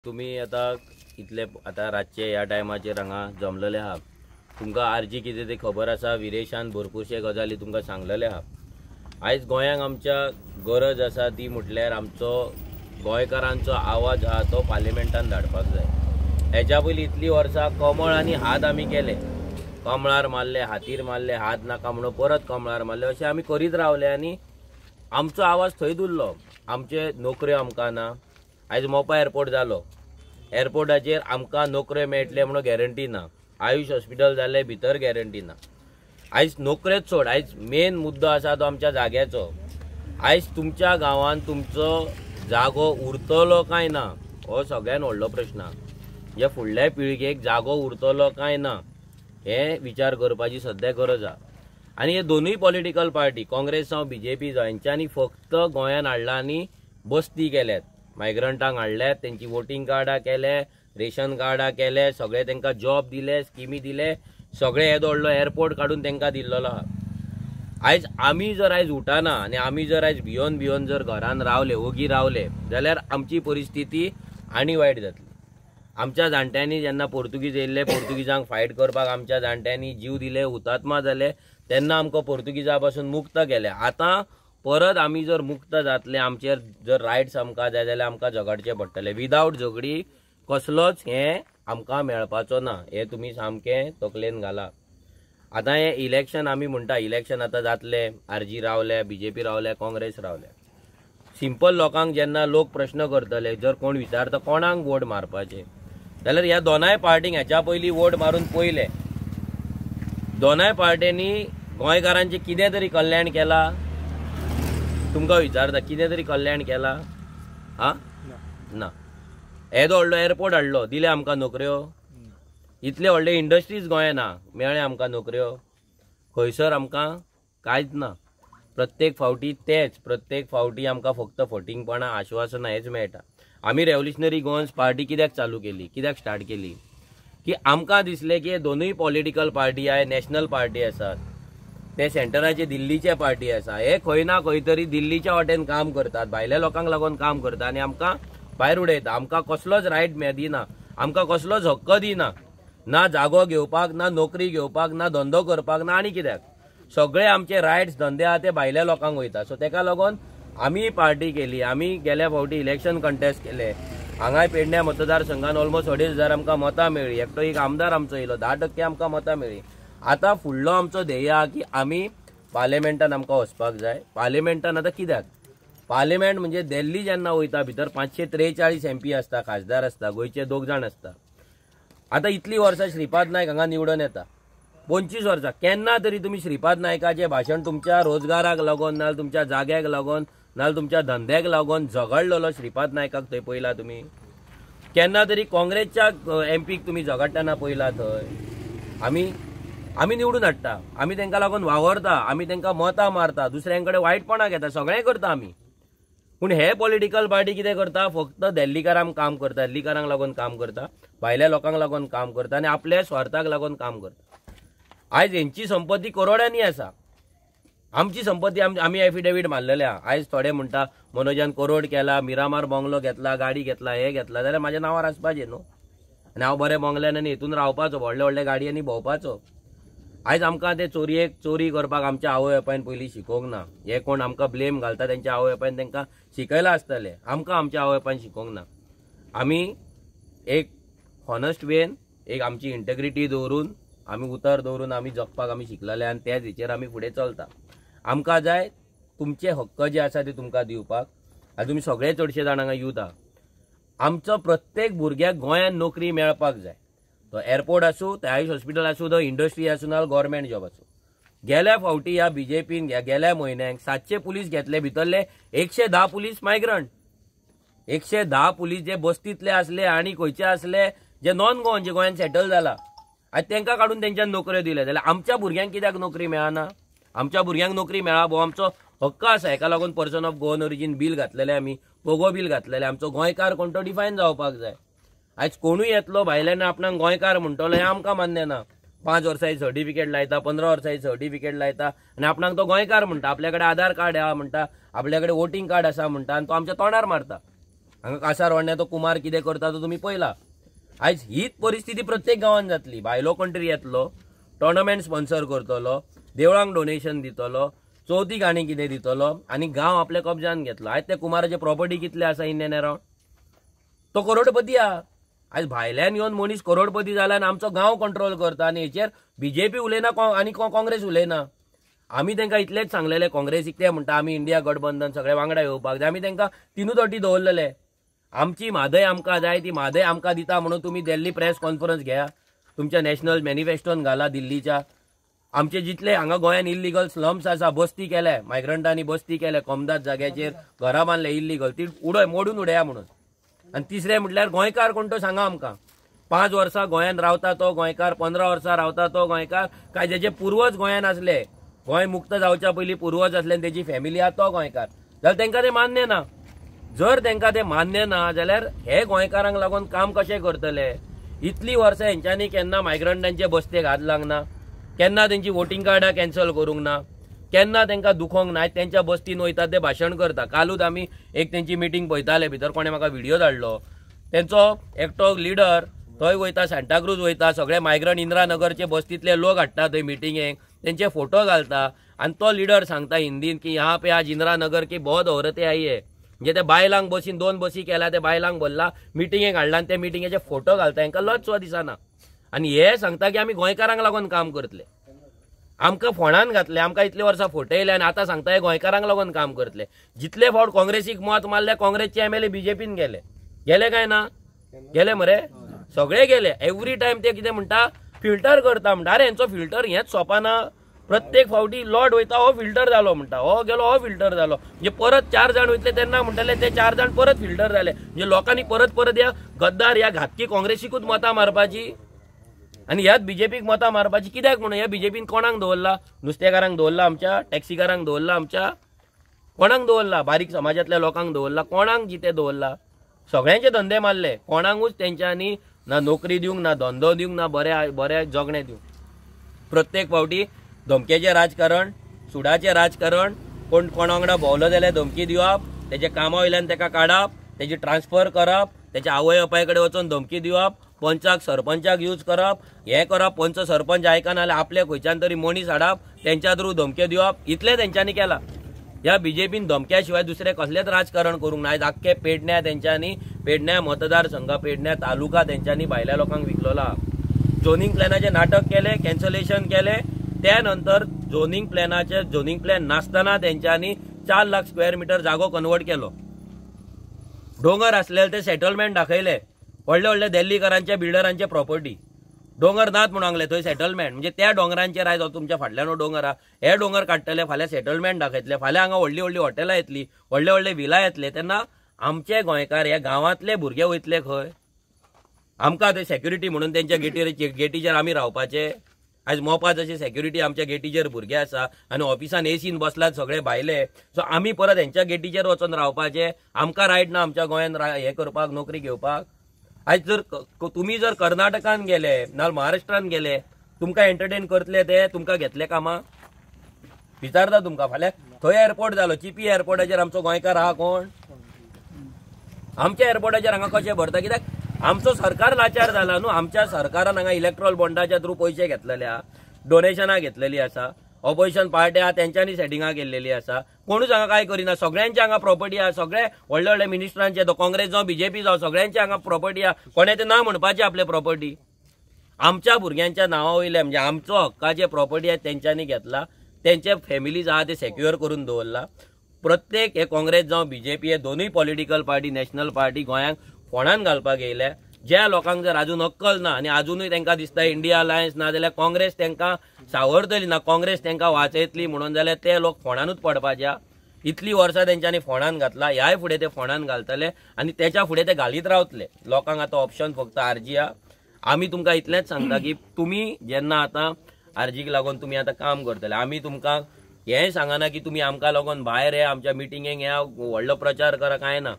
तुम्ही आता इतले आता रातचे ह्या टायमाचेर हांगा जमलेले आहात. तुमकां आरजी कितें ते खबर आसा. विरेशान भरपूरशे गजाली तुमकां सांगलेले आहा. आयज गोंयांक आमच्या गरज आसा ती म्हटल्यार आमचो गोंयकारांचो आवाज आहा तो पार्लिमेंटान धाडपाक जाय. हेच्या पयलीं इतली वर्सां कमळ आनी हात आमी केले. कमळार मारले, हातीर मारले, हात नाका म्हणून परत कमळार मारले. अशें आमी करीत रावले आनी आमचो आवाज थंय उरलो. आमचे नोकऱ्यो आमकां ना. आयज मोपा एअरपोर्ट जालो. एअरपोर्टाचेर आमकां नोकऱ्यो मेळटले म्हणून गॅरंटी ना. आयुष हॉस्पिटल जाल्ले भितर गॅरंटी ना. आयज नोकऱ्योच सोड, आयज मेन मुद्दो आसा तो आमच्या जाग्याचो. आयज तुमच्या गांवांत तुमचो जागो उरतलो काय ना हो सगळ्यान व्हडलो प्रश्न. जे फुडल्या पिळगेक जागो उरतलो काय ना हे विचार करपाची सद्या गरज आहा. आनी हे दोनूय पॉलिटिकल पार्टी काँग्रेस जावं बीजेपी जावं हेंच्यांनी फक्त गोंयान हाडला आनी बस्ती केल्यात. मायग्रंटांक हाडल्यात, तेंची वोटींग कार्डां केले, रेशन कार्डां केले, सगळे तांकां जॉब दिले, स्किमी दिले, सगळे येदो व्हडलो एअरपोर्ट काडून तांकां दिल्लो आहा. आयज आमी जर आयज उठना आनी आमी जर आयज भियोन जर घरान रावले, ओगी रावले जाल्यार आमची परिस्थिती आनी वायट जातली. आमच्या जाणट्यांनी जेन्ना पोर्तुगीज येयल्ले, पोर्तुगीजांक फायट करपाक आमच्या जाणट्यांनी जीव दिले, हुतात्मा जाले, तेन्ना आमकां पोर्तुगीजा पासून मुक्त केले. आतां परत आमी जर मुक्त जातले, आमचेर जर रायट्स आमकां जाय जाल्यार आमकां झगडचें पडटलें. विदावट झगडी कसलोच हें आमकां मेळपाचो ना. हें तुमी सामकें तकलेन घाला. आतां हें इलेक्शन आमी म्हणटा, इलेक्शन आतां जातले, आरजी रावले, बीजेपी रावले, काँग्रेस रावले. सिंपल लोकांक जेन्ना लोक प्रश्न करतले, जर कोण विचारता कोणाक वोट मारपाचें जाल्यार ह्या दोनाय पार्टींक हेच्या पयलीं वोट मारून पयले. दोनाय पार्ट्यांनी गोंयकारांचें कितें तरी कल्याण केलां तुमकां विचारता, कितें तरी कल्याण केलां? ना. येदो व्हडलो एअरपोर्ट हाडलो, दिले आमकां नोकऱ्यो. इतले व्हडले इंडस्ट्रीज गोंयान ना, मेळ्ळे आमकां नोकऱ्यो. खंयसर आमकां कांयच ना. प्रत्येक फावटी तेच, प्रत्येक फावटी आमकां फक्त फटींगपणां, आश्वासनां हेच मेळटा. आमी रेव्होल्युशनरी गोवन्स पार्टी कित्याक चालू केली, कित्याक स्टार्ट केली? की आमकां दिसलें की दोनूय political party I national party आसात, ते सेंटराचे दिल्लीचे पार्टी आसा, हे खंय ना खंय तरी दिल्लीच्या वाटेन काम करतात, भायल्या लोकांक लागून काम करता आनी आमकां भायर उडयता. आमकां कसलोच रायट दिना, आमकां कसलोच हक्क दिना. ना जागो घेवपाक, ना नोकरी घेवपाक, ना धंदो करपाक, ना आनी कित्याक. सगळे आमचे रायट्स धंदे आहा ते भायल्या लोकांक वयता. सो तेका लागून आमी पार्टी केली. आमी गेल्या फावटी इलेक्शन कंटेस्ट केले. हांगाय पेडण्या मतदारसंघान ऑलमोस्ट 2,500 आमकां मतां मेळ्ळी. एकटो एक आमदार आमचो येयलो, 10% आमकां मतां मेळ्ळी. आतां फुडलो आमचो ध्येय आहा की आमी पार्लिमेंटान आमकां वचपाक जाय. पार्लिमेंटान आतां कित्याक? पार्लिमेंट म्हणजे दिल्ली जेन्ना वयता भितर 543 MP आसता, खासदार आसता, गोंयचे 2 जाण आसता. आतां इतली वर्सां श्रीपाद नायक हांगा निवडून येता, 25 वर्सां. केन्ना तरी तुमी श्रीपाद नायकाचें भाशण तुमच्या रोजगाराक लागून, नाल्यार तुमच्या जाग्याक लागून, नाल्यार तुमच्या धंद्याक लागून झगडलेलो श्रीपाद नायकाक थंय पयला तुमी? केन्ना तरी काँग्रेसच्या MPक तुमी झगडटना पयला थंय? आमी निवडून हाडटा, आमी तांकां लागून वावरता, आमी तांकां मतां मारता, दुसऱ्यां कडेन वायटपणां घेता, सगळें करता आमी. पूण हे पॉलिटिकल पार्टी कितें करता? फक्त दिल्लीकारांक काम करता, दिल्लीकारांक लागून काम करता, भायल्या लोकांक लागून काम करता आनी आपल्या स्वार्थाक लागून काम करता. आयज हेंची संपत्ती करोडांनी आसा. आमची संपत्ती आमी एफिडेवीट मारलेले आहा. आयज थोडे म्हणटा मनोजान करोड केला, मिरामार बंगलो घेतला, गाडी घेतला, हे घेतला, जाल्यार म्हाज्या नांवार आसपाचें न्हू. आनी हांव बरें बंगल्यान आनी हेतून रावपाचो, व्हडल्या व्हडल्या गाडयांनी भोंवपाचो. आयज आमकां ते चोरी करपाक आमच्या आवय बापायन पयलीं शिकोवंक ना. हे कोण आमकां ब्लेम घालता तेंच्या आवय बापायन तांकां शिकयला आसतले, आमकां आमच्या आवय बापायन शिकोवंक ना. आमी एक हॉनस्ट वेन, एक आमची इंटेग्रिटी दवरून, आमी उतर दवरून आमी जगपाक आमी शिकलेले आनी त्याच हेचेर आमी फुडें चलता. आमकां जाय तुमचे हक्क जे आसा ते तुमकां दिवपाक. आनी तुमी सगळे चडशे जाण हांगा यूथ आहा. आमचो प्रत्येक भुरग्याक गोंयांत नोकरी मेळपाक जाय. तो एअरपोर्ट आसूं, ते आयुष हॉस्पिटल आसूं, तो इंडस्ट्री आसूं, नाल्यार गव्हर्मेंट जॉब आसूं. गेल्या फावटी ह्या बीजेपीन गेल्या म्हयन्याक 700 पुलीस घेतले, भितरले 110 पुलीस मायग्रंट. 110 पुलीस जे बस्तीतले आसले आनी खंयचे आसले जे नॉन गोवन, जे गोंयांत सेटल जाला, आनी तांकां काडून तेंच्यान नोकऱ्यो दिले. जाल्यार आमच्या भुरग्यांक कित्याक नोकरी मेळना? आमच्या भुरग्यांक नोकरी मेळा भोव आमचो हक्क आसा. हेका लागून person of Goan origin bill घातलेले आमी, पोगो बील घातलेले. आमचो गोंयकार कोण तो डिफायन जावपाक जाय. आयज कोणूय येतलो भायल्यान आपणाक गोंयकार म्हणटलो हें आमकां मान्य ना. 5 वर्सांची सर्टिफिकेट लायता, 15 वर्सांची सर्टिफिकेट लायता आनी आपणाक तो गोंयकार म्हणटा. आपल्या कडेन आधार कार्ड आहा म्हणटा, आपल्या कडेन वोटींग कार्ड आसा म्हणटा आनी तो आमच्या तोंडार मारता. हांगा कासार वाडण्या तो कुमार कितें करता तो तुमी पळयला। आयज हीच परिस्थिती प्रत्येक गांवांत जातली। भायलो कंट्री येतलो, टोर्नामेंट स्पॉन्सर करतलो, देवळांक डोनेशन दितलो, चवथीक आनी कितें दितलो आनी गांव आपल्या कब्जान घेतलो। आयज ते कुमाराचे प्रॉपर्टी कितले आसा इंडियन अराउंड, तो करोडपती आहा। आयज भायल्यान येवन मनीस करोडपती जाला आनी आमचो गांव कंट्रोल करता आनी हेचेर बीजेपी उलयना आनी काँग्रेस उलयना। आमी तांकां इतलेच सांगलेले, काँग्रेसीक ते म्हणटा आमी इंडिया गठबंधन सगळे वांगडा येवपाक जाय, आमी तांकां तिनूच अटी दवरलेले। आमची म्हादय आमकां जाय, ती म्हादय आमकां दिता म्हणून तुमी दिल्ली प्रेस कॉन्फरन्स घेया, तुमच्या नॅशनल मॅनिफेस्टोन घाला दिल्लीच्या। आमचे जितले हांगा गोंयान इल्लीगल स्लम्स आसा, बस्ती केल्या, मायग्रंटांनी बस्ती केल्या, कमदात जाग्याचेर घरां बांदले इल्लीगल, ती मोडून उडया म्हणून। आनी तिसरें म्हटल्यार गोंयकार कोण तो सांगा आमकां। 5 वर्सां गोंयान रावता तो गोंयकार, 15 वर्सां रावता तो गोंयकार, काय जेचे पुर्वज गोंयान आसले, गोंय मुक्त जावच्या पयलीं पुर्वज आसले आनी तेजी फॅमिली आहा तो गोंयकार, जाल्यार तांकां ते मान्य ना। जर तांकां ते मान्य ना जाल्यार हे गोंयकारांक लागून काम कशें करतले? इतली वर्सां हेंच्यांनी केन्ना मायग्रंटांचे बसतेक हात लावना, केन्ना तेंची वोटिंग कार्डां कॅन्सल करूंक ना, केन्ना तांकां दुखोवंक ना। त्यांच्या बस्तीन वयता ते भाशण करता। कालूच आमी एक तेंची मिटींग पळयताले, भितर कोणें म्हाका व्हिडिओ धाडलो, तेंचो एकटो लिडर थंय वयता, सांताक्रूज वयता, सगळे मायग्रंट इंदिरानगरचे बस्तीतले लोक हाडटा थंय मिटिंगेक, तेंचे फोटो घालता आनी तो लिडर सांगता हिंदीन की यहाँ पे आज इंदिरानगर की बहुत औरतें आई है, म्हणजे ते बायलांक बसीन 2 बसी केल्या, ते बायलांक बोलला मिटिंगेक हाडला आनी ते मिटिंगेचे फोटो घालता, हांकां लज सो दिसना। आनी हे सांगता की आमी गोंयकारांक लागून काम करतले, आमकां फोंडान घातले, आमकां इतले वर्सां फटयले आनी आतां सांगता हे गोंयकारांक लागून काम करतले। जितले फावट काँग्रेसीक मत मारले, काँग्रेसचे एमएलए बीजेपीन गेले काय ना? गेले मरे, सगळे गेले। एवरी टायम ते कितें म्हणटा, फिल्टर करता म्हणटा। अरे हेंचो फिल्टर हेंच सोंपाना, प्रत्येक फावटी लॉर्ड वयता हो फिल्टर जालो म्हणटा, हो गेलो हो फिल्टर जालो, म्हणजे परत 4 जाण वयतले तेन्ना म्हणटाले ते 4 जाण परत फिल्टर जाले, म्हणजे लोकांनी परत ह्या गद्दार ह्या घातकी काँग्रेसीकूच मतां मारपाची आनी ह्याच बीजेपीक मतां मारपाची। कित्याक म्हणून ह्या बीजेपीन कोणाक दवरला? नुस्तेकारांक दवरला, आमच्या टॅक्सीकारांक दवरला, आमच्या कोणाक दवरला? बारीक समाजातल्या लोकांक दवरला, कोणाक जिते दवरला? सगळ्यांचे धंदे मारले, कोणाकूच तेंच्यांनी ना नोकरी दिवंक, ना धंदो दिवंक, ना बरे जगणे दिवंक। प्रत्येक फावटी धमकेचें राजकारण, सुडाचें राजकारण, कोण कोणा वांगडा भोवलो जाल्यार धमकी दिवप, तेजे कामा वयल्यान ताका काडप, तेजी ट्रान्सफर करप, तेच्या आवय बापाय कडेन वचून धमकी दिवप, पंचाक सरपंचाक यूज करप, हे करप, पंच सरपंच आयकना जाल्यार आपले खंयच्यान तरी मनीस हाडप, तेंच्या थ्रू धमक्यो दिवप, इतले तेंच्यांनी केला। ह्या बीजेपीन धमक्या शिवाय दुसरे कसलेच राजकारण करूंक ना। आयज आख्खे पेडण्या तेंच्यांनी, पेडण्या मतदारसंघ, पेडण्या तालुका तेंच्यांनी भायल्या लोकांक विकलोला। झोनिंग प्लॅनाचे नाटक केले, कॅन्सलेशन केले, त्यानंतर झोनिंग प्लॅन नासतना तेंच्यांनी 4 लाख स्क्वेअर मीटर जागो कन्वर्ट केलो। डोंगर आसलेले ते सेटलमेंट दाखयले, व्हडले दिल्लीकरांच्या बिल्डरांचे प्रॉपर्टी, डोंगर नात म्हणून सांगले थंय सेटलमेंट, म्हणजे त्या डोंगरांचेर आयज तुमच्या फाटल्यान डोंगर आहा, हे डोंगर काडटले, फाल्यां सेटलमेंट दाखयतले, फाल्यां हांगा व्हडली हॉटेलां येतली, व्हडले विला येतले, तेन्ना आमचे गोंयकार ह्या गांवांतले भुरगे वयतले खंय? आमकां ते सेक्युरिटी म्हणून तेंच्या गेटीचेर आमी रावपाचे? आयज मोपा जशी सेक्युरिटी आमच्या गेटीचेर भुरगे आसा आनी ऑफिसान एसीन बसलात सगळे भायले, सो आमी परत हेंच्या गेटीचेर वचून रावपाचे? आमकां रायट ना आमच्या गोंयान हे करपाक, नोकरी घेवपाक? आयज जर तुमी जर कर्नाटकान गेले ना महाराष्ट्रान गेले, तुमकां एंटरटेन करतले ते? तुमकां घेतले कामां? विचारता तुमकां फाल्यां थंय एअरपोर्ट जालो, चिपी एअरपोर्टाचेर आमचो गोंयकार आहा कोण? आमच्या एअरपोर्टाचेर हांगा कशें भरता? कित्याक आमचो सरकार लाचार जाला न्हू। आमच्या सरकारान हांगा इलेक्ट्रॉल बॉन्डाच्या थ्रू पयशे घेतलेले आहा, डोनेशनां घेतलेली आसा, ऑपोजिशन पार्टी आहा तेंच्यांनी सेटिंगां केल्लेली आसा, कोणूच हांगा काय करिना। सगळ्यांचे हांगा प्रॉपर्टी आहा, सगळे व्हडले मिनिस्टरांचे, तो काँग्रेस जावं बीजेपी जावं, सगळ्यांचे हांगा प्रॉपर्टी आहा, कोणे ते ना म्हणपाचे आपले प्रॉपर्टी। आमच्या भुरग्यांच्या नांवा वयले म्हणजे आमचो हक्काचे प्रॉपर्टी आहे तेंच्यांनी घेतला, तेंचे फॅमिलीज आहा ते सेक्युअर करून दवरला। प्रत्येक हे काँग्रेस जावं बीजेपी हे दोनूय पॉलिटिकल पार्टी, नॅशनल पार्टी गोंयांक फोंडान घालपाक येयल्या। ज्या लोकांक जर अजून अक्कल ना आनी अजूनय तांकां दिसता इंडिया अलायन्स ना जाल्यार काँग्रेस तांकां सावरतली ना, काँग्रेस तांकां वाचयतली म्हणून, जाल्यार ते लोक फोंडानूच पडपाच्या। इतली वर्सां तेंच्यांनी फोंडान घातला, ह्याय फुडें ते फोंडान घालतले आनी तेच्या फुडें ते घालीत रावतले। लोकांक आतां ऑप्शन फक्त आरजी आहा। आमी तुमकां इतलेंच सांगता की तुमी जेन्ना आतां आरजीक लागून तुमी आतां काम करतले, आमी तुमकां हेंय सांगना की तुमी आमकां लागून भायर या, आमच्या मिटिंगेक या, व्हडलो प्रचार करा, काय ना।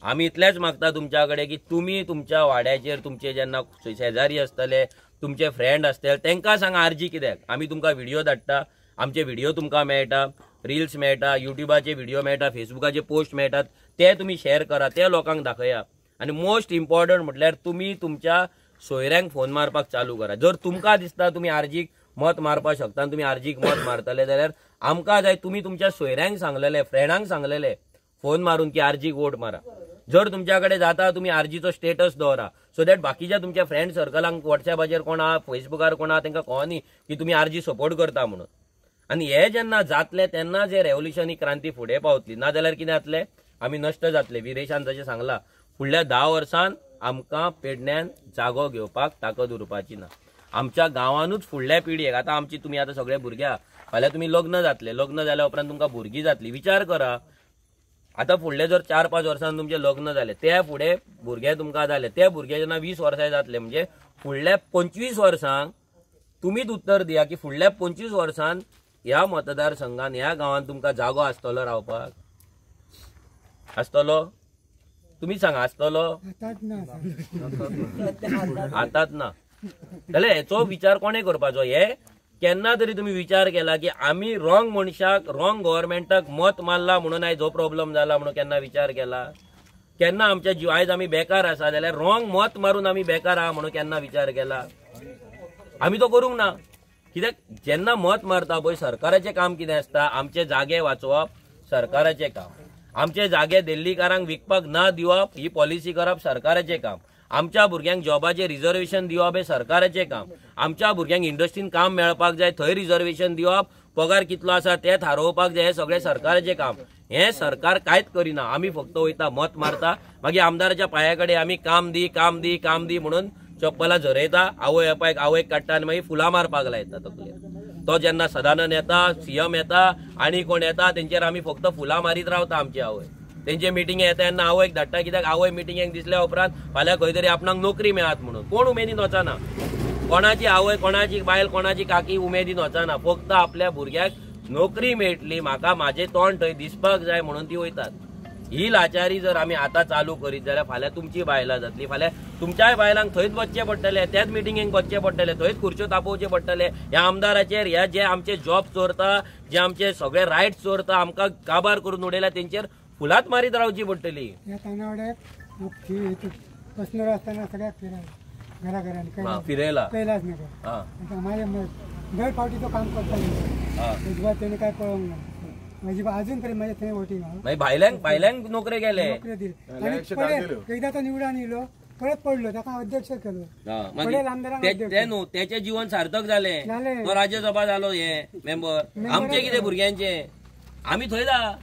आमी इतलेंच मागता तुमच्या कडेन की तुमी तुमच्या वाड्याचेर तुमचे जेन्ना शेजारी आसतले, तुमचे फ्रेंड आसतले, तांकां सांगा आरजी कित्याक। आमी तुमकां व्हिडिओ धाडटा, आमचे व्हिडिओ तुमकां मेळटा, रील्स मेळटा, युट्यूबाचे व्हिडिओ मेळटा, फेसबुकाचे पोस्ट मेळटात, ते तुम्ही शेअर करा, ते लोकांक दाखया. आणि मोस्ट इम्पॉर्टंट म्हटल्यार तुम्ही तुमच्या सोयऱ्यांक फोन मारपाक चालू करा. जर तुमकां दिसता तुम्ही आरजीक मत मारपाक शकता आणि तुम्ही आरजीक मत मारतले जाल्यार आमकां जाय तुम्ही तुमच्या सोयऱ्यांक सांगलेले, फ्रेंडांक सांगलेले फोन मारून की आरजीक वोट मारा. जर तुमच्याकडे जाता तुम्ही आरजीचो स्टेटस दवरा, सो दॅट बाकीच्या तुमच्या फ्रेंड सर्कलांक व्हॉट्सॅपाचेर कोण आहा, फेसबुकार कोण आहा तांकां कळनी की तुम्ही आरजी सपोर्ट करता म्हणून. आणि हे जेन्ना जातले तेन्ना जे रेव्होल्युशन ही क्रांती फुडें पावतली. नाजाल्यार कितें जातलें, आमी नश्ट जातले. विरेशान जशें सांगलां, फुडल्या 10 वर्सांत आमकां पेडण्यान जागो घेवपाक ताकद उरपाची ना. आमच्या गांवांनूच फुडल्या पिढयेक, आतां आमची तुम्ही आतां सगळे भुरगे, फाल्यां तुमी लग्न जातले, लग्न जाल्या उपरांत तुमकां भुरगीं जातली. विचार करा, आता फुडले जर 4-5 वर्सांनी तुमचे लग्न झाले, त्या फुडें भुरगे तुमकां जाले, ते भुरगे जेन्ना 20 वर्सां जातले, म्हणजे फुडल्या 25 वर्सांक तुम्हीच उत्तर दिया की फुडल्या 25 वर्सांत ह्या मतदारसंघात, ह्या गांवांत तुमकां जागो आसतलो रावपाक? आसतलो? तुम्ही सांगा, आसतलो? आतांच ना. जाल्यार हेचो विचार कोणे करपाचो? हे केन्ना तरी तुम्ही विचार केला की आम्ही रॉंग मनशाक, रॉंग गव्हर्नमेंटाक मत मारला म्हणून आयज हो प्रॉब्लेम जाला म्हणून केन्ना विचार केला? केन्ना आमच्या जीव आयज आम्ही बेकार आसा जाल्यार रॉंग मत मारून आम्ही बेकार आहा म्हणून केन्ना विचार केला? आम्ही तो करूंक ना. कित्याक जेन्ना मत मारता पळय, सरकाराचें काम कितें आसता? आमचे जागे वाचोवप सरकाराचें काम. आमचे जागे दिल्लीकारांक विकपाक ना दिवप ही पॉलिसी करप सरकाराचें काम. आमच्या भुरग्यांक जॉबाचे रिजर्वेशन दिवप हे सरकाराचें काम. आमच्या भुरग्यांक इंडस्ट्रीन काम मेळपाक जाय, थंय रिजर्वेशन दिवप, पगार कितलो आसा ते थारोवपाक जाय, हे सगळें सरकाराचें काम. हे सरकार कांयच करिना. आमी फक्त वयता, मत मारता, मागीर आमदाराच्या पांया कडेन आमी काम दी, काम दी, काम दी म्हणून चप्पलां झरयता, आवय बापायक आवयक काडटा आनी मागीर फुलां मारपाक लायता तकलेर. तो जेन्ना सदानंद येता, सीएम येता, आनी कोण येता, तेंचेर आमी फक्त फुलां मारीत रावता. आमची आवय तेंचे मिटिंगे येता तेन्ना आवयक धाडटा, कित्याक आवय मिटिंगेक दिसल्या उपरांत फाल्यां खंय तरी आपणाक नोकरी मेळत म्हणून. कोण उमेदीन वचना. कोणाची आवय, कोणाची बायल, कोणाची काकी उमेदीन वचना. फक्त आपल्या भुरग्याक नोकरी मेळटली, म्हाका म्हाजें तोंड थंय दिसपाक जाय म्हणून ती वयतात. ही लाचारी जर आमी आतां चालू करीत जाल्यार फाल्यां तुमची बायलां जातली. फाल्यां तुमच्याय बायलांक थंयच वचचें पडटलें, त्याच मिटिंगेक वचचें पडटलें, थंयच खुर्च्यो तापोवचे पडटले. ह्या आमदाराचेर, ह्या जे आमचे जॉब चोरता, जे आमचे सगळे रायट्स चोरता, आमकां काबार करून उडयल्या, तेंचेर फुलात मारीत रावची पडटली. फिरयला दर फावटी तो काम करता, तेणे काय कळोंक ना. अजून पर्यंत माझ्या थंय वोटींग भायल्यांक नोकरे गेले. एकदा तो निवडून येयलो, परत पडलो, ताका अध्यक्ष केलो. त्याचे जीवन सार्थक झाले, तो राज्यसभा झालो, हे मेंबर. आमचे कितें भुरग्यांचे? आमी थंय जा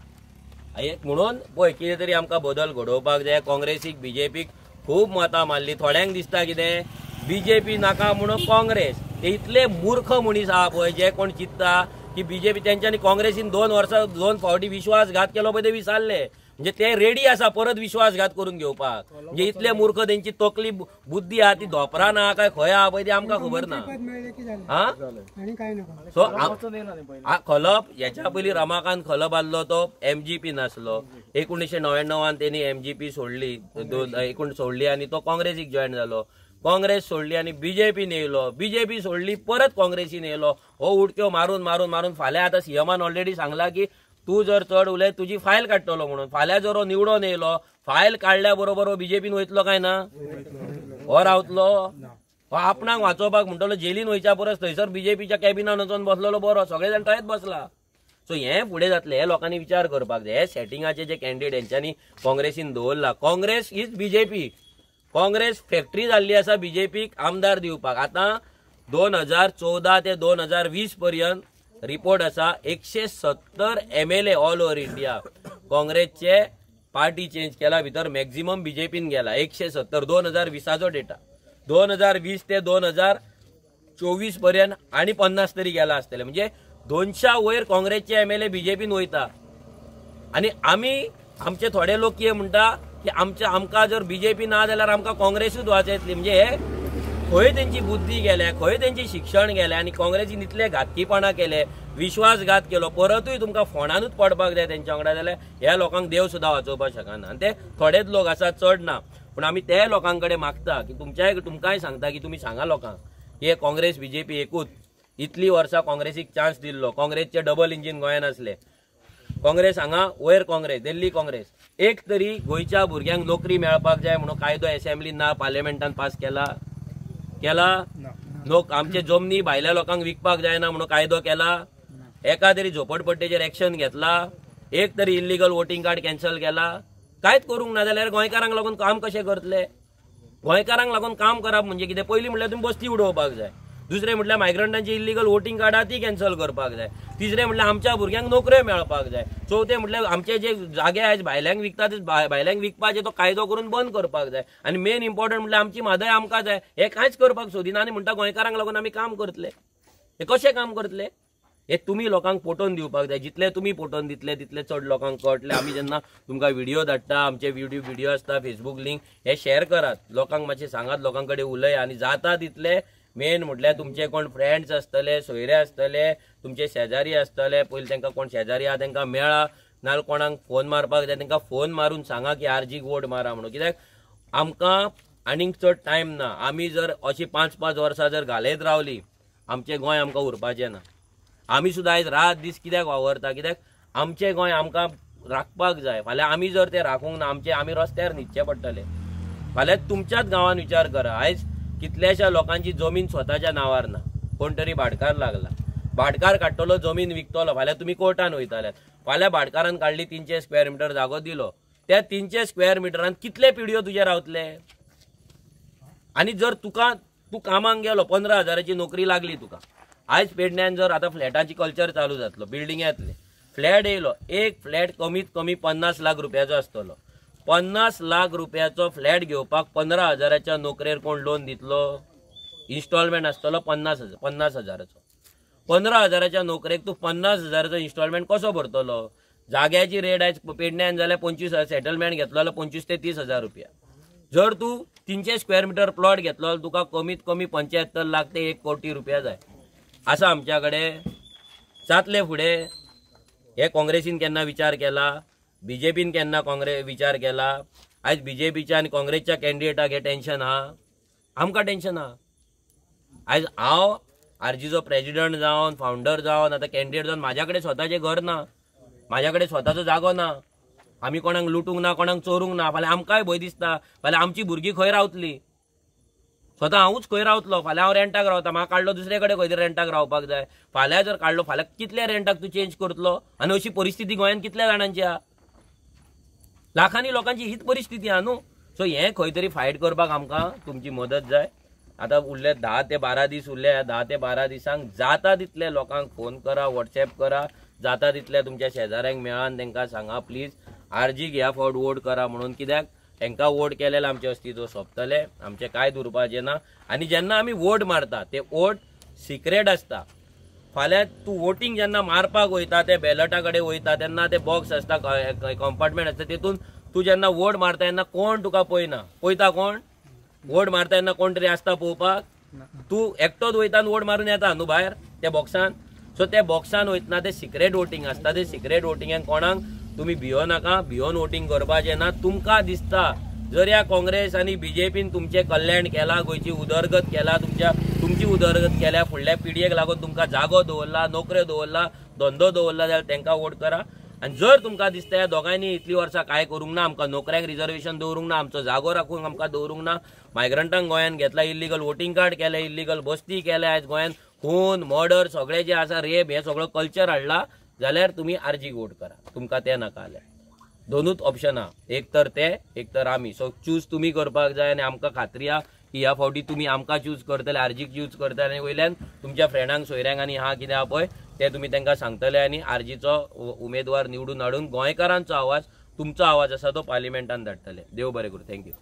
म्हणून पळय, कितें तरी आमकां बदल घडोवपाक जाय. काँग्रेसीक, बीजेपीक खूब मतां मारली. थोड्यांक दिसता कितें बीजेपी नाका म्हणून काँग्रेस. ते इतले मूर्ख मनीस आहा पळय जे कोण चिंतता की बीजेपी, तेंच्यांनी काँग्रेसीन 2 फावटी विश्वासघात केलो पळय, ते विसरले. म्हणजे ते रेडी आसा परत विश्वासघात करून घेवपाक. म्हणजे इतले मूर्ख, तेंची तकली बुद्धी आहा ती धोपरान आहा काय खंय आहा पळय ती आमकां खबर ना. सो खलप, हेच्या पयलीं रमाकांत खलप आसलो तो एमजीपी नासलो. 1999 तेणी एमजीपी सोडली, सोडली आनी तो काँग्रेसीक जॉयन जालो. काँग्रेस सोडली आणि बीजेपी नेयलो. बीजेपी सोडली, परत काँग्रेसीन येयलो. हो उडक्यो मारून मारून मारून फाल्यां आतां सीएमान ऑलरेडी सांगला की तू जर चड उलय तुजी फायल काडटलो म्हणून. फाल्यां जर हो निवडून येयलो, फायल काडल्या बरोबर हो बीजेपीन वयतलो काय ना? हो रावतलो? हो आपणाक वाचोवपाक म्हणटलो जेलीन वयच्या परस थंयसर बीजेपीच्या कॅबिनान वचून बसलेलो बरो. सगळे जाण थंयच बसला. सो हे फुडें जातले, हे लोकांनी विचार करपाक जाय. हे सेटिंगाचे जे कॅन्डिडेट हेंच्यांनी काँग्रेसीन दवरला. Congress is BJP. Congress factory जाल्ली आसा बीजेपीक आमदार दिवपाक. आतां 2014 ते 2020 पर्यंत रिपोर्ट आसा 170 MLA ऑल ओव्हर इंडिया. काँग्रेसचे पार्टी चेंज केला, भितर मॅक्झिमम बीजेपीन गेला 170. 2020चो डेटा. 2020 ते 2024 पर्यंत आणि 50 तरी गेला आसतले. म्हणजे 200 वयर काँग्रेसचे MLA बीजेपीन वयता. आणि आमी, आमचे थोडे लोक कितें म्हणटा की आमकां जर बीजेपी ना जाल्यार आमकां काँग्रेसूच वाचयतली. म्हणजे हे खंय तेंची बुद्धी गेल्या, खंय तेंची शिक्षण गेलें आणि काँग्रेसीन इतले घातकीपणा केले, विश्वासघात केलो. परतूय तुमकां फोंडानूच पडपाक जाय तेंच्या वांगडा जाल्यार ह्या लोकांक देव सुद्दां वाचोवपाक शकना. आनी ते थोडेच लोक आसा, चड ना. पूण आमी त्या लोकांकडे मागता की तुमकांय सांगता की तुमी सांगा लोकांक हे काँग्रेस बीजेपी एकूच. इतली वर्सां काँग्रेसीक चान्स दिल्लो. काँग्रेसचे डबल इंजीन गोंयान आसले. काँग्रेस हांगा वयर काँग्रेस दिल्ली काँग्रेस एक तरी गोंयच्या भुरग्यांक नोकरी मेळपाक जाय म्हणून कायदो असेंब्लीन ना पार्लिमेंटान पास केला लोक आमचे जमनी भायल्या लोकांक विकपाक जायना म्हणून कायदो केला एका तरी झोपडपट्टेचेर एक्शन घेतला एक तरी इल्लीगल वोटिंग कार्ड कॅन्सल केला कांयच करूंक ना जाल्यार गोंयकारांक लागून काम कशें करतले गोंयकारांक लागून काम करप म्हणजे कितें पयलीं म्हटल्यार तुमी बस्ती उडोवपाक जाय दुसरें म्हटल्यार मायग्रंटांची इल्लीगल वोटिंग कार्डां ती कॅन्सल करपाक जाय तिसरें म्हटल्यार आमच्या भुरग्यांक नोकऱ्यो मेळपाक जाय चवथें म्हटल्यार आमचे जे जागे आयज भायल्यांक विकता ते भायल्यांक विकपाचे तो कायदो करून बंद करपाक जाय आनी मेन इम्पॉर्टंट म्हटल्यार आमची म्हादय आमकां जाय हे कांयच करपाक सोदिना आनी म्हणटा गोंयकारांक लागून आमी काम करतले हे कशें काम करतले हे तुम्ही लोकांक पटोवन दिवपाक जाय जितले तुम्ही पटोवन दितले तितले चड लोकांक कळटले आमी जेन्ना तुमकां व्हिडिओ धाडटा आमचे व्हिडिओ आसता फेसबूक लिंक हे शेअर करात लोकांक मातशें सांगात लोकां कडेन उलय आनी जाता तितले मेन म्हटल्यार तुमचे कोण फ्रेंड्स आसतले सोयरे आसतले तुमचे शेजारी आसतले पयलीं तांकां कोण शेजारी आहा तांकां मेळा नाजाल्यार कोणाक फोन मारपाक जाय तांकां फोन मारून सांगा की आरजीक वोट मारा म्हणून कित्याक आमकां आनीक चड टायम ना आमी जर अशी 5-5 वर्सां जर घालयत रावली आमचें गोंय आमकां उरपाचें ना आमी सुद्दां आयज रात दीस कित्याक वावरता कित्याक आमचें गोंय आमकां राखपाक जाय फाल्यां आमी जर तें राखूंक ना आमी रस्त्यार न्हिदचे पडटले फाल्यां तुमच्याच गांवांत विचार करा आयज कितल्याशा लोकांची जमीन स्वताच्या नांवार ना कोण तरी भाटकार लागला भाटकार काडटलो जमीन विकतलो फाल्यां तुमी कोर्टान वयताले फाल्यां भाटकारान काडली 300 स्क्वेअर मिटर जागो दिलो त्या 300 स्क्वेअर मिटरान कितले पिढयो तुजे रावतले आनी जर तूं कामाक गेलो 15,000ची नोकरी लागली तुका आयज पेडण्यान जर आता फ्लॅटाची कल्चर चालू जातलो बिल्डिंगांतले फ्लॅट येयलो एक फ्लॅट कमीत कमी 50 लाख रुपयाचो आसतलो 50 लाख रुपयाचो फ्लॅट घेवपाक 15,000च्या नोकरेर कोण लोन दितलो इन्स्टॉलमेंट आसतलो 50,000चो 15,000च्या नोकरेक तूं 50,000चो इन्स्टॉलमेंट कसो भरतलो जाग्याची रेट आयज पेडण्यान जाल्यार 25,000 सेटलमेंट घेतलो जाल्यार 25 ते 30,000 रुपया जर तूं 300 स्क्वेअर मिटर प्लॉट घेतलो जाल्यार तुका कमीत कमी 75 लाख ते 1 कोटी रुपया जाय असा आमच्या कडेन जातले फुडें हे काँग्रेसीन केन्ना विचार केला बीजेपीन केन्ना विचार केला आयज बीजेपीच्या आनी काँग्रेसच्या कॅन्डिडेटाक हे टेन्शन आहा आमकां टेन्शन आहा आयज हांव आरजीचो प्रेसिडेंट जावन फावंडर जावन आतां कॅन्डिडेट जावन म्हाज्या कडेन स्वताचें घर ना म्हाज्या कडेन स्वताचो जागो ना आमी कोणाक लुटूंक ना कोणाक चोरूंक ना फाल्यां आमकांय भंय दिसता फाल्यां आमची भुरगीं खंय रावतलीं स्वता हांवूच खंय रावतलो फाल्यां हांव रेंटाक रावता म्हाका काडलो दुसरे कडेन खंय तरी रेंटाक रावपाक जाय फाल्यां जर काडलो फाल्यां कितल्या रेंटाक तूं चेंज करतलो आनी अशी परिस्थिती गोंयांत कितल्या जाणांची आहा लाखांनी लोकांची हीच परिस्थिती आहा न्हू सो हें खंय तरी फायट करपाक आमकां तुमची मदत जाय आतां उरले 10 ते 12 दीस उरले 10 ते 12 दिसांक जाता तितले लोकांक फोन करा व्हॉट्सएप करा जाता तितल्या तुमच्या शेजाऱ्यांक मेळान तांकां सांगा प्लीज आरजीक ह्या फावट वोट करा म्हणून कित्याक तांकां वोट केलेले आमचें अस्तित्व सोंपतलें आमचें कांय उरपाचें ना आनी जेन्ना आमी वोट मारता ते वोट सिक्रेट आसता फाल्यां तूं वोटींग जेन्ना मारपाक वयता ते बॅलटा कडेन वयता तेन्ना ते बॉक्स आसता कंपार्टमेंट आसता तेतून तूं जेन्ना वोट मारता तेन्ना कोण तुका पळयता कोण वोट मारता तेन्ना कोण तरी आसता पळोवपाक तूं एकटोच वयता आनी वोट मारून येता न्हू भायर त्या बॉक्सान सो त्या बॉक्सान वयतना ते सिक्रेट वोटींग आसता ते सिक्रेट वोटिंगाक कोणाक तुम्ही भियो नाका भियोन वोटिंग करपाचें ना तुमकां दिसता जर ह्या काँग्रेस आनी बीजेपीन तुमचें कल्याण केला गोंयची उदरगत केला तुमची उदरगत केल्या फुडल्या पिडयेक लागून तुमकां जागो दवरला नोकऱ्यो दवरला धंदो दवरला जाल्यार तांकां वोट करा आनी जर तुमकां दिसता ह्या दोगांयनी इतलीं वर्सां कांय करूंक ना आमकां नोकऱ्यांक रिजर्वेशन दवरूंक ना आमचो जागो राखूंक आमकां दवरूंक ना मायग्रंटांक गोंयांत घेतला इल्लीगल वोटिंग कार्ड केलें इल्लीगल बस्ती केल्या आयज गोंयांत खून मर्डर सगळें जें आसा रेप हें सगळो कल्चर हाडला जाल्यार तुमी आरजीक वोट करा तुमकां तें नाका जाल्यार दोनूच ऑप्शन आहा एक तर ते एक तर आमी सो चूज तुमी करपाक जाय आनी आमकां खात्री आहा की ह्या फावटी तुमी आमकां चूज करतले आरजीक चूज करतले आनी वयल्यान तुमच्या फ्रेंडांक सोयऱ्यांक आनी आहा कितें आहा पळय ते तुमी तांकां सांगतले आनी आरजीचो उमेदवार निवडून हाडून गोंयकारांचो आवाज तुमचो आवाज आसा तो पार्लिमेंटान धाडटले देव बरें करूं थँक्यू